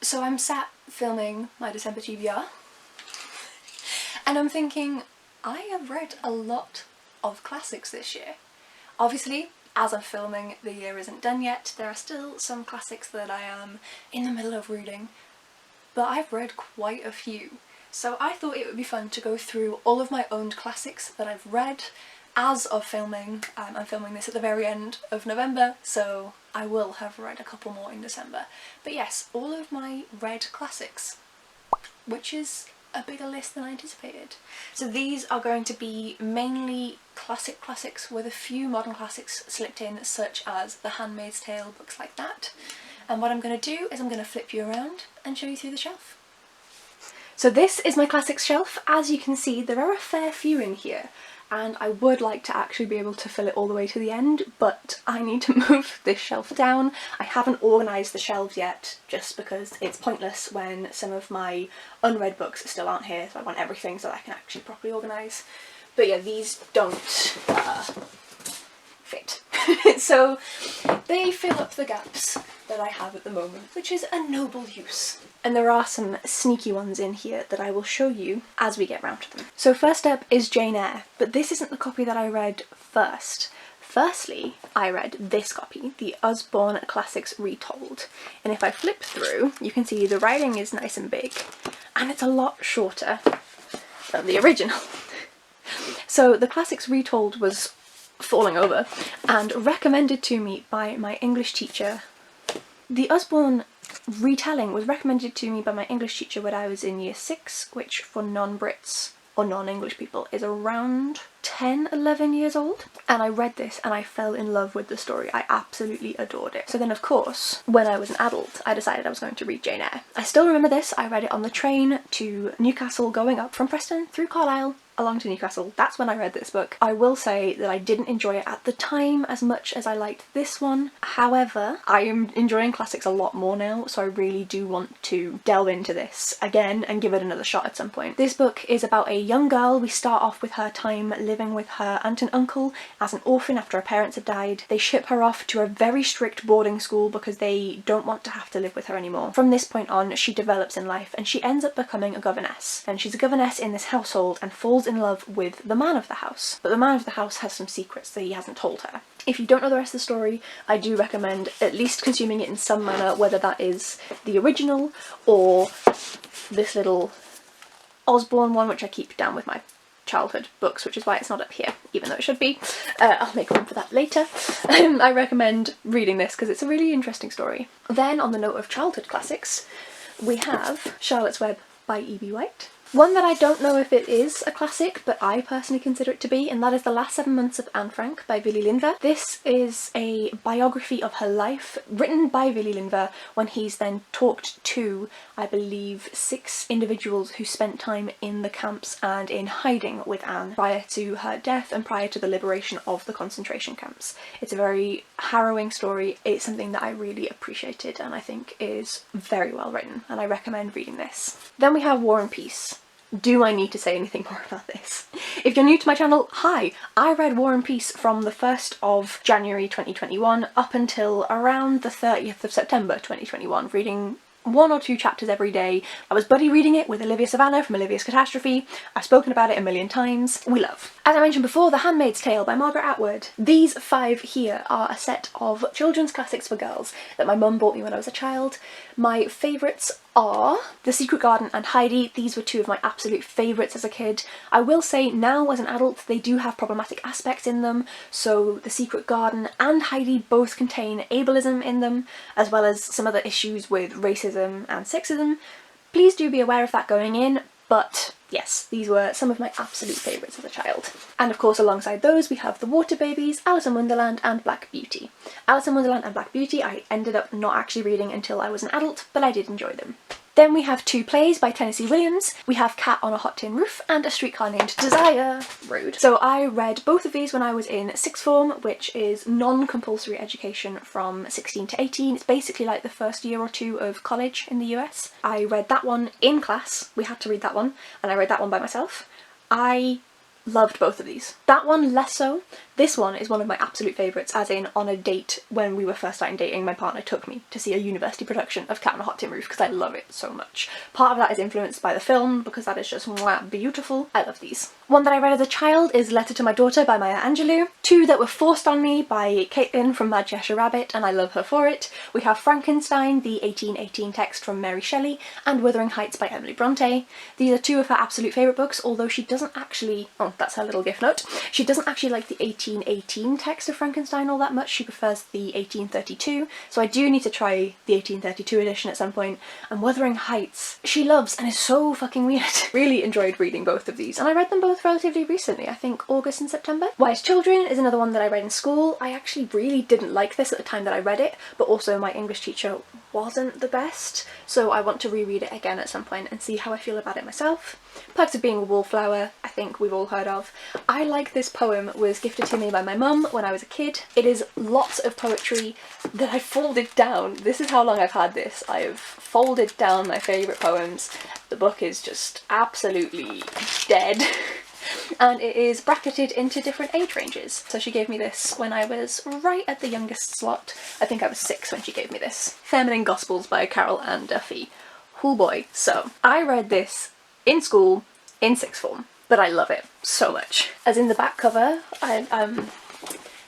So I'm sat filming my December TBR and I'm thinking, I have read a lot of classics this year. Obviously, as I'm filming, the year isn't done yet. There are still some classics that I am in the middle of reading, but I've read quite a few. So I thought it would be fun to go through all of my owned classics that I've read as of filming. I'm filming this at the very end of November, so I will have read a couple more in December. But yes, all of my read classics, which is a bigger list than I anticipated. So these are going to be mainly classics with a few modern classics slipped in, such as The Handmaid's Tale, books like that. And what I'm going to do is I'm going to flip you around and show you through the shelf. So this is my classics shelf. As you can see, there are a fair few in here, and I would like to actually be able to fill it all the way to the end, but I need to move this shelf down. I haven't organised the shelves yet, just because it's pointless when some of my unread books still aren't here, so I want everything so that I can actually properly organise. But yeah, these don't fit. So they fill up the gaps that I have at the moment, which is a noble use. And there are some sneaky ones in here that I will show you as we get round to them. So first up is Jane Eyre, but this isn't the copy that I read first. Firstly, I read this copy, the Usborne Classics Retold. And if I flip through, you can see the writing is nice and big, and it's a lot shorter than the original. So the Classics Retold was falling over and recommended to me by my English teacher. The Usborne retelling was recommended to me by my English teacher when I was in year 6, which for non-Brits or non-English people is around 10-11 years old, and I read this and I fell in love with the story. I absolutely adored it. So then of course, when I was an adult, I decided I was going to read Jane Eyre. I still remember this. I read it on the train to Newcastle going up from Preston through Carlisle along to Newcastle. That's when I read this book. I will say that I didn't enjoy it at the time as much as I liked this one. However, I am enjoying classics a lot more now, so I really do want to delve into this again and give it another shot at some point. This book is about a young girl. We start off with her time living with her aunt and uncle as an orphan after her parents have died. They ship her off to a very strict boarding school because they don't want to have to live with her anymore. From this point on, she develops in life and she ends up becoming a governess. And she's a governess in this household and falls in love with the man of the house. But the man of the house has some secrets that he hasn't told her. If you don't know the rest of the story, I do recommend at least consuming it in some manner, whether that is the original or this little Usborne one, which I keep down with my childhood books, which is why it's not up here, even though it should be. I'll make room for that later. I recommend reading this because it's a really interesting story. Then, on the note of childhood classics, we have Charlotte's Web by E.B. White. One that I don't know if it is a classic, but I personally consider it to be, and that is The Last 7 Months of Anne Frank by Willy Linver. This is a biography of her life, written by Willy Linver when he's then talked to, I believe, 6 individuals who spent time in the camps and in hiding with Anne prior to her death and prior to the liberation of the concentration camps. It's a very harrowing story. It's something that I really appreciated and I think is very well written, and I recommend reading this. Then we have War and Peace. Do I need to say anything more about this? If you're new to my channel, hi! I read War and Peace from the 1st of January 2021 up until around the 30th of September 2021, reading 1 or 2 chapters every day. I was buddy reading it with Olivia Savannah from Olivia's Catastrophe. I've spoken about it a million times. We love. As I mentioned before, The Handmaid's Tale by Margaret Atwood. These 5 here are a set of children's classics for girls that my mum bought me when I was a child. My favourites are The Secret Garden and Heidi. These were 2 of my absolute favourites as a kid. I will say now as an adult they do have problematic aspects in them, so The Secret Garden and Heidi both contain ableism in them, as well as some other issues with racism and sexism. Please do be aware of that going in, but yes, these were some of my absolute favourites as a child. And of course alongside those we have The Water Babies, Alice in Wonderland and Black Beauty. Alice in Wonderland and Black Beauty I ended up not actually reading until I was an adult, but I did enjoy them. Then we have 2 plays by Tennessee Williams. We have Cat on a Hot Tin Roof and A Streetcar Named Desire. Rude. So I read both of these when I was in sixth form, which is non-compulsory education from 16 to 18. It's basically like the first year or 2 of college in the US. I read that one in class. We had to read that one, and I read that one by myself. I Loved both of these. That one less so. This one is one of my absolute favourites, as in on a date when we were first starting dating, my partner took me to see a university production of Cat on a Hot Tin Roof because I love it so much. Part of that is influenced by the film because that is just mwah, beautiful. I love these. One that I read as a child is Letter to My Daughter by Maya Angelou. Two that were forced on me by Caitlin from Mad Cheshire Rabbit, and I love her for it. We have Frankenstein, the 1818 text from Mary Shelley, and Wuthering Heights by Emily Bronte. These are two of her absolute favourite books, although she doesn't actually, oh that's her little gift note, she doesn't actually like the 1818 text of Frankenstein all that much. She prefers the 1832, so I do need to try the 1832 edition at some point. And Wuthering Heights she loves and is so fucking weird. Really enjoyed reading both of these, and I read them both relatively recently, I think August and September. Wise Children is another one that I read in school. I actually really didn't like this at the time that I read it, but also my English teacher wasn't the best, so I want to reread it again at some point and see how I feel about it myself. Perks of Being a Wallflower, I think we've all heard of. I like this poem, was gifted to me by my mum when I was a kid. It is lots of poetry that I folded down. This is how long I've had this. I've folded down my favourite poems. The book is just absolutely dead. And it is bracketed into different age ranges. So she gave me this when I was right at the youngest slot. I think I was 6 when she gave me this. Feminine Gospels by Carol Ann Duffy. Oh boy. So I read this in school in sixth form, but I love it so much. As in the back cover, I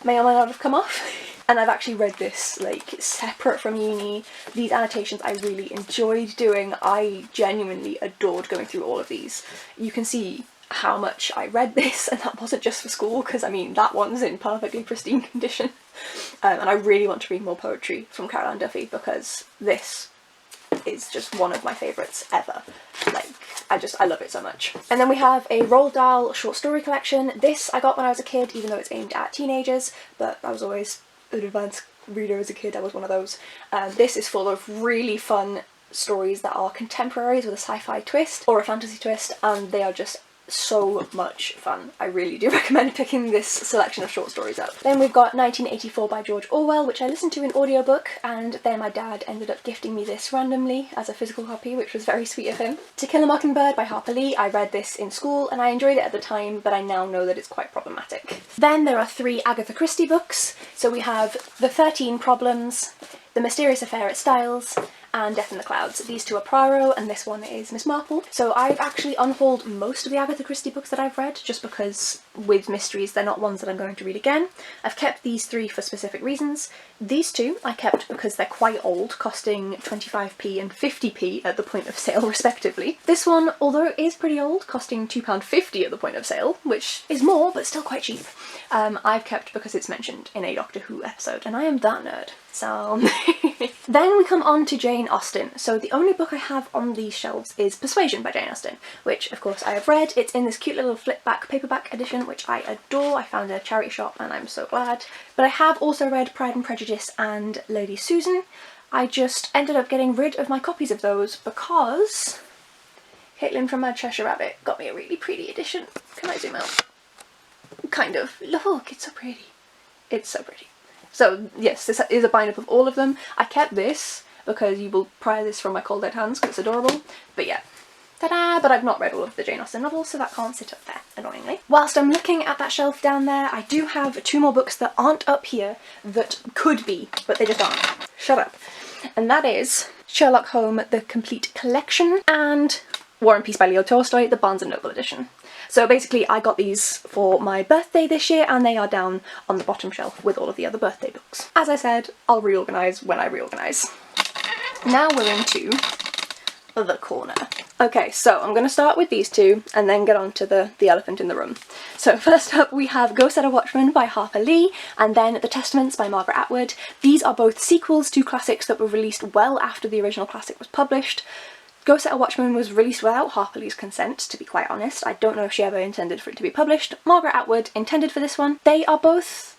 may or may not have come off. And I've actually read this like separate from uni. These annotations I really enjoyed doing. I genuinely adored going through all of these. You can see how much I read this, and that wasn't just for school, because I mean that one's in perfectly pristine condition. And I really want to read more poetry from Carol Ann Duffy because this is just one of my favourites ever. Like, I love it so much. And then we have a Roald Dahl short story collection. This I got when I was a kid, even though it's aimed at teenagers, but I was always an advanced reader as a kid. I was one of those. This is full of really fun stories that are contemporaries with a sci-fi twist or a fantasy twist, and they are just so much fun. I really do recommend picking this selection of short stories up. Then we've got 1984 by George Orwell, which I listened to in audiobook, and then my dad ended up gifting me this randomly as a physical copy, which was very sweet of him. To Kill a Mockingbird by Harper Lee. I read this in school and I enjoyed it at the time, but I now know that it's quite problematic. Then there are 3 Agatha Christie books. So we have The 13 Problems, The Mysterious Affair at Styles, and Death in the Clouds. These two are Poirot and this one is Miss Marple. So I've actually unhauled most of the Agatha Christie books that I've read, just because with mysteries they're not ones that I'm going to read again. I've kept these 3 for specific reasons. These 2 I kept because they're quite old, costing 25p and 50p at the point of sale respectively. This one, although it is pretty old, costing £2.50 at the point of sale, which is more but still quite cheap, I've kept because it's mentioned in a Doctor Who episode, and I am that nerd. So then we come on to Jane Austen. So the only book I have on these shelves is Persuasion by Jane Austen, which of course I have read. It's in this cute little flip back paperback edition, which I adore. I found in a charity shop and I'm so glad. But I have also read Pride and Prejudice and Lady Susan. I just ended up getting rid of my copies of those because Caitlin from Mad Cheshire Rabbit got me a really pretty edition. Can I zoom out? Kind of. Look, it's so pretty. It's so pretty. So yes, this is a bind-up of all of them. I kept this because you will pry this from my cold dead hands because it's adorable. But yeah, ta-da! But I've not read all of the Jane Austen novels, so that can't sit up there, annoyingly. Whilst I'm looking at that shelf down there, I do have 2 more books that aren't up here that could be, but they just aren't. Shut up. And that is Sherlock Holmes, The Complete Collection, and War and Peace by Leo Tolstoy, the Barnes & Noble edition. So basically I got these for my birthday this year, and they are down on the bottom shelf with all of the other birthday books. As I said, I'll reorganise when I reorganise. Now we're into the corner. Okay, so I'm going to start with these 2 and then get on to the elephant in the room. So first up we have Go Set a Watchman by Harper Lee, and then The Testaments by Margaret Atwood. These are both sequels to classics that were released well after the original classic was published. Go Set a Watchman was released without Harper Lee's consent, to be quite honest. I don't know if she ever intended for it to be published. Margaret Atwood intended for this one. They are both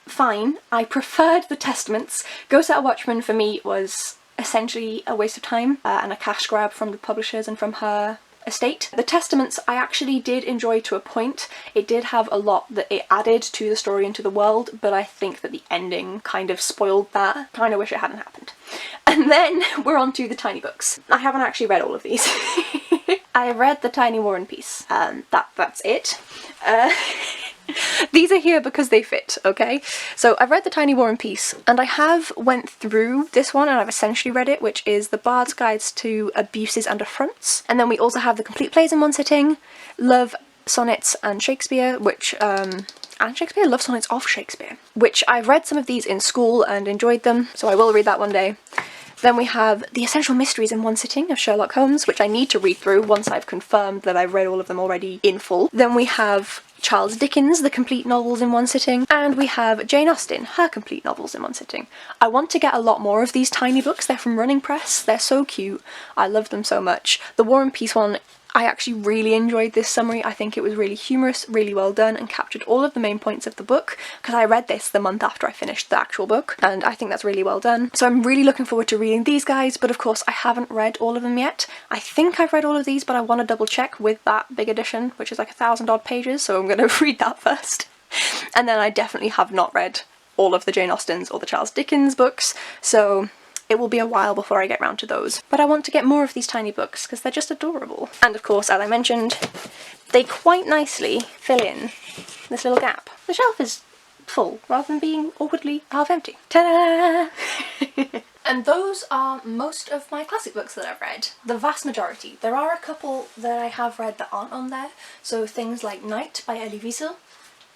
fine. I preferred The Testaments. Go Set a Watchman for me was essentially a waste of time and a cash grab from the publishers and from her estate. The Testaments I actually did enjoy to a point. It did have a lot that it added to the story and to the world, but I think that the ending kind of spoiled that. Kind of wish it hadn't happened. And then we're on to the tiny books. I haven't actually read all of these. I read The Tiny War and Peace. That's it. These are here because they fit, okay? So I've read The Tiny War and Peace, and I have went through this one and I've essentially read it, which is The Bard's Guides to Abuses and Affronts. And then we also have The Complete Plays in One Sitting, Love, Sonnets and Shakespeare, which, and Shakespeare, Love Sonnets of Shakespeare, which I've read some of these in school and enjoyed them, so I will read that one day. Then we have The Essential Mysteries in One Sitting of Sherlock Holmes, which I need to read through once I've confirmed that I've read all of them already in full. Then we have Charles Dickens, The Complete Novels in One Sitting, and we have Jane Austen, her complete novels in one sitting. I want to get a lot more of these tiny books. They're from Running Press, they're so cute, I love them so much. The War and Peace one, I actually really enjoyed this summary. I think it was really humorous, really well done, and captured all of the main points of the book, because I read this the month after I finished the actual book, and I think that's really well done. So I'm really looking forward to reading these guys, but of course I haven't read all of them yet. I think I've read all of these, but I want to double check with that big edition, which is like 1,000 odd pages, so I'm going to read that first. And then I definitely have not read all of the Jane Austens or the Charles Dickens books, so it will be a while before I get round to those. But I want to get more of these tiny books because they're just adorable. And of course, as I mentioned, they quite nicely fill in this little gap. The shelf is full rather than being awkwardly half empty. Ta-da! And those are most of my classic books that I've read. The vast majority. There are a couple that I have read that aren't on there. So things like Night by Elie Wiesel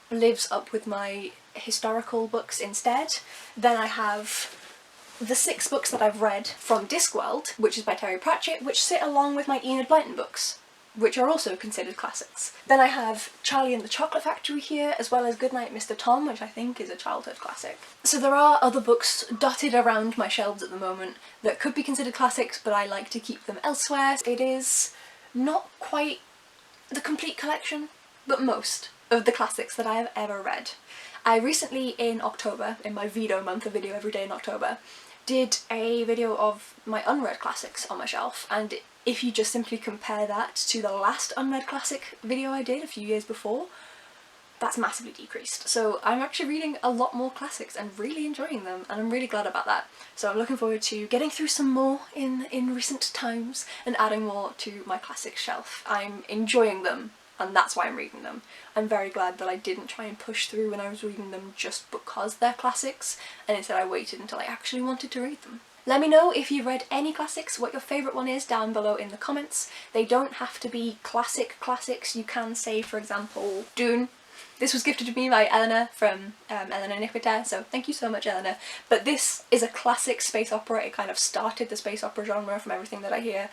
lives up with my historical books instead. Then I have the 6 books that I've read from Discworld, which is by Terry Pratchett, which sit along with my Enid Blyton books, which are also considered classics. Then I have Charlie and the Chocolate Factory here, as well as Goodnight Mr. Tom, which I think is a childhood classic. So there are other books dotted around my shelves at the moment that could be considered classics, but I like to keep them elsewhere. It is not quite the complete collection, but most of the classics that I have ever read. I recently, in October, in my Vedo month, a video every day in October, did a video of my unread classics on my shelf, and if you just simply compare that to the last unread classic video I did a few years before, that's massively decreased. So I'm actually reading a lot more classics and really enjoying them, and I'm really glad about that. So I'm looking forward to getting through some more in recent times and adding more to my classics shelf. I'm enjoying them, and that's why I'm reading them. I'm very glad that I didn't try and push through when I was reading them just because they're classics, and instead I waited until I actually wanted to read them. Let me know if you've read any classics, what your favourite one is down below in the comments. They don't have to be classics. You can say, for example, Dune. This was gifted to me by Eleanor from Eleanor Nicoter, so thank you so much, Eleanor. But this is a classic space opera. It kind of started the space opera genre from everything that I hear.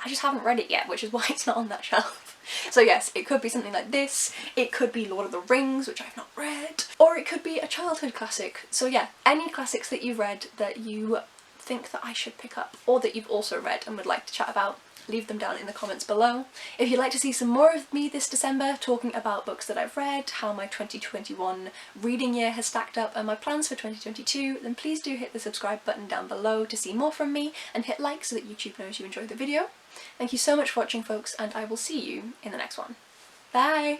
I just haven't read it yet, which is why it's not on that shelf. So yes, it could be something like this, it could be Lord of the Rings, which I've not read, or it could be a childhood classic. So yeah, any classics that you've read that you think that I should pick up, or that you've also read and would like to chat about, leave them down in the comments below. If you'd like to see some more of me this December talking about books that I've read, how my 2021 reading year has stacked up and my plans for 2022, then please do hit the subscribe button down below to see more from me, and hit like so that YouTube knows you enjoyed the video. Thank you so much for watching, folks, and I will see you in the next one. Bye!